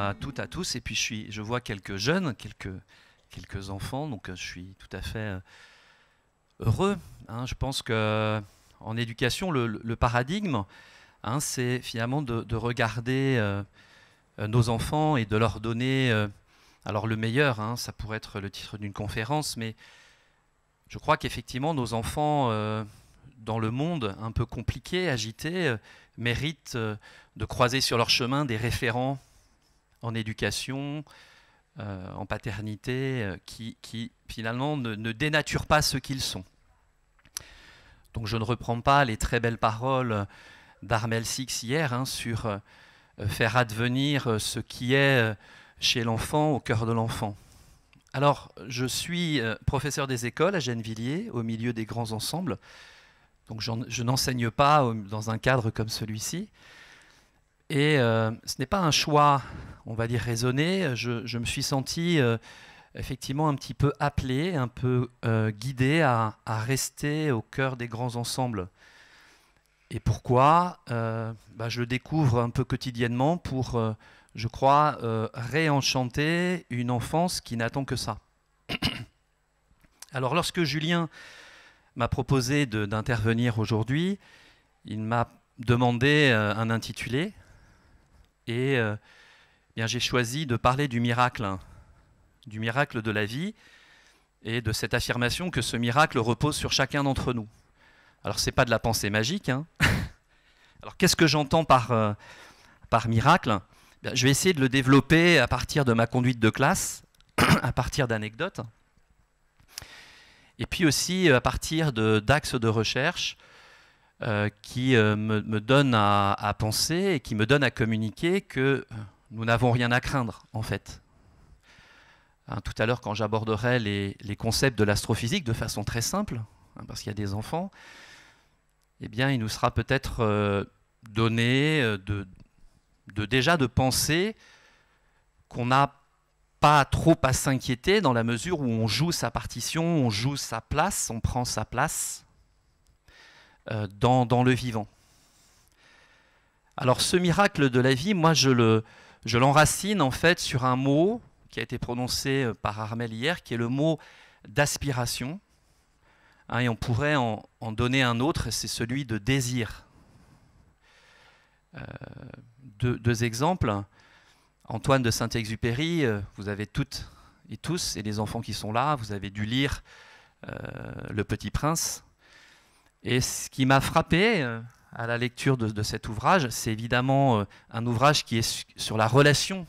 à toutes, à tous. Et puis je vois quelques jeunes, quelques enfants, donc je suis tout à fait heureux. Hein. Je pense que en éducation, le paradigme, hein, c'est finalement de regarder nos enfants et de leur donner alors le meilleur. Hein, ça pourrait être le titre d'une conférence, mais je crois qu'effectivement nos enfants dans le monde un peu compliqué, agité, méritent de croiser sur leur chemin des référents en éducation, en paternité, qui finalement ne dénaturent pas ce qu'ils sont. Donc je ne reprends pas les très belles paroles d'Armel Six hier hein, sur faire advenir ce qui est chez l'enfant, au cœur de l'enfant. Alors, je suis professeur des écoles à Gennevilliers, au milieu des grands ensembles. Donc je n'enseigne pas dans un cadre comme celui-ci. Et ce n'est pas un choix, on va dire, raisonné. Je me suis senti effectivement un petit peu appelé, un peu guidé à rester au cœur des grands ensembles. Et pourquoi je le découvre un peu quotidiennement pour, je crois, réenchanter une enfance qui n'attend que ça. Alors lorsque Julien m'a proposé d'intervenir aujourd'hui, il m'a demandé un intitulé et bien, j'ai choisi de parler du miracle de la vie et de cette affirmation que ce miracle repose sur chacun d'entre nous. Alors ce n'est pas de la pensée magique. Hein. Alors qu'est-ce que j'entends par miracle ? Bien, je vais essayer de le développer à partir de ma conduite de classe, à partir d'anecdotes, et puis aussi à partir d'axes de recherche qui me donnent à penser et qui me donnent à communiquer que nous n'avons rien à craindre, en fait. Hein, tout à l'heure, quand j'aborderai les concepts de l'astrophysique de façon très simple, hein, parce qu'il y a des enfants, eh bien, il nous sera peut-être donné déjà de penser qu'on n'a pas trop à s'inquiéter dans la mesure où on joue sa partition, on joue sa place, on prend sa place dans le vivant. Alors ce miracle de la vie, moi je l'enracine en fait sur un mot qui a été prononcé par Armel hier, qui est le mot d'aspiration. Hein, et on pourrait en donner un autre, c'est celui de désir. Deux exemples. Antoine de Saint-Exupéry, vous avez toutes et tous, et les enfants qui sont là, vous avez dû lire Le Petit Prince. Et ce qui m'a frappé à la lecture de cet ouvrage, c'est évidemment un ouvrage qui est sur la relation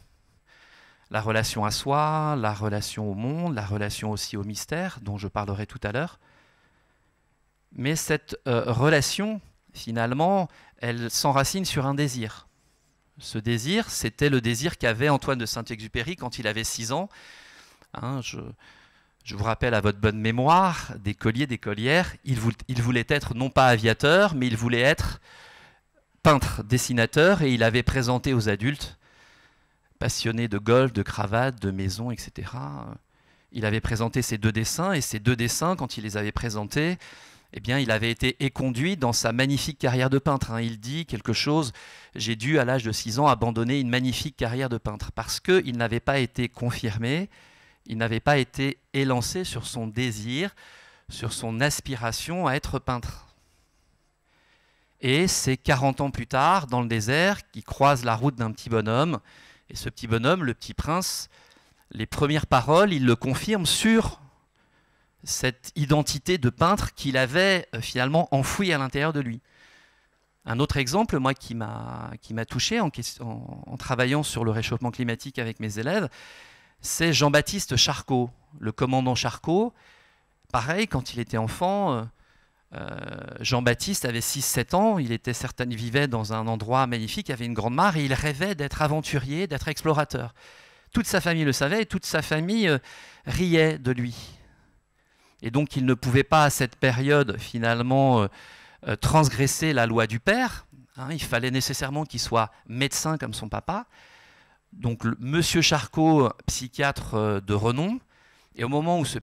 à soi, la relation au monde, la relation aussi au mystère, dont je parlerai tout à l'heure. Mais cette relation, finalement, elle s'enracine sur un désir. Ce désir, c'était le désir qu'avait Antoine de Saint-Exupéry quand il avait 6 ans. Hein, je vous rappelle à votre bonne mémoire, d'écolier, d'écolière, il voulait être non pas aviateur, mais il voulait être peintre, dessinateur, et il avait présenté aux adultes, passionné de golf, de cravate, de maison, etc. Il avait présenté ces 2 dessins, et ces 2 dessins, quand il les avait présentés, eh bien, il avait été éconduit dans sa magnifique carrière de peintre. Hein. Il dit quelque chose, j'ai dû, à l'âge de 6 ans, abandonner une magnifique carrière de peintre, parce qu'il n'avait pas été confirmé, il n'avait pas été élancé sur son désir, sur son aspiration à être peintre. Et c'est 40 ans plus tard, dans le désert, qu'il croise la route d'un petit bonhomme, et ce petit bonhomme, le petit prince, les premières paroles, il le confirme sur cette identité de peintre qu'il avait finalement enfouie à l'intérieur de lui. Un autre exemple, moi, qui m'a touché en travaillant sur le réchauffement climatique avec mes élèves, c'est Jean-Baptiste Charcot, le commandant Charcot. Pareil, quand il était enfant, Jean-Baptiste avait 6-7 ans, il vivait dans un endroit magnifique, il y avait une grande mare, et il rêvait d'être aventurier, d'être explorateur. Toute sa famille le savait, et toute sa famille riait de lui. Et donc il ne pouvait pas à cette période finalement transgresser la loi du père. Hein, il fallait nécessairement qu'il soit médecin comme son papa. Donc monsieur Charcot, psychiatre de renom, et au moment où ce